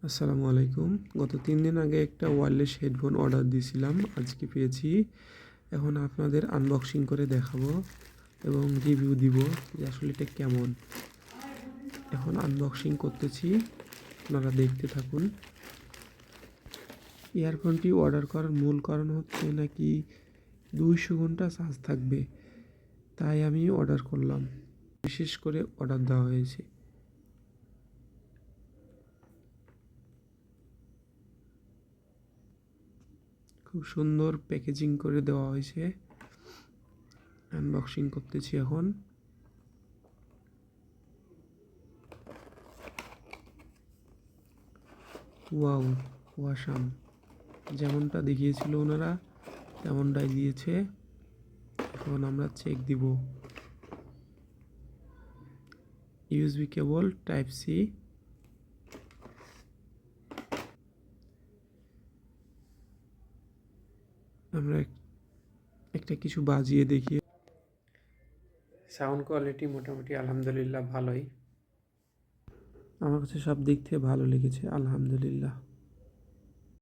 আসসালামু আলাইকুম। গত 3 দিন আগে একটা ওয়্যারলেস হেডফোন অর্ডার দিয়েছিলাম, আজকে পেয়েছি। এখন আপনাদের আনবক্সিং করে দেখাবো এবং রিভিউ দিব যে আসলে এটা কেমন। এখন আনবক্সিং করতেছি, আপনারা দেখতে থাকুন। ইয়ারফোনটি অর্ডার করার মূল কারণ হচ্ছে নাকি 200 ঘন্টা চার্জ থাকবে, তাই আমি অর্ডার করলাম। বিশেষ করে অর্ডার দেওয়া হয়েছে। খুব সুন্দর প্যাকেজিং করে দেওয়া হয়েছে। আনবক্সিং করতেছি এখন। Wow, awesome! যেমনটা দেখিয়েছিল ওনারা তেমনটাই দিয়েছে। এখন আমরা চেক দিব। USB cable type C. আমরা একটা কিছু বাজিয়ে দেখি। সাউন্ড কোয়ালিটি মোটামুটি আলহামদুলিল্লাহ ভালোই। আমার কাছে সব দিক থেকে ভালো লেগেছে, আলহামদুলিল্লাহ।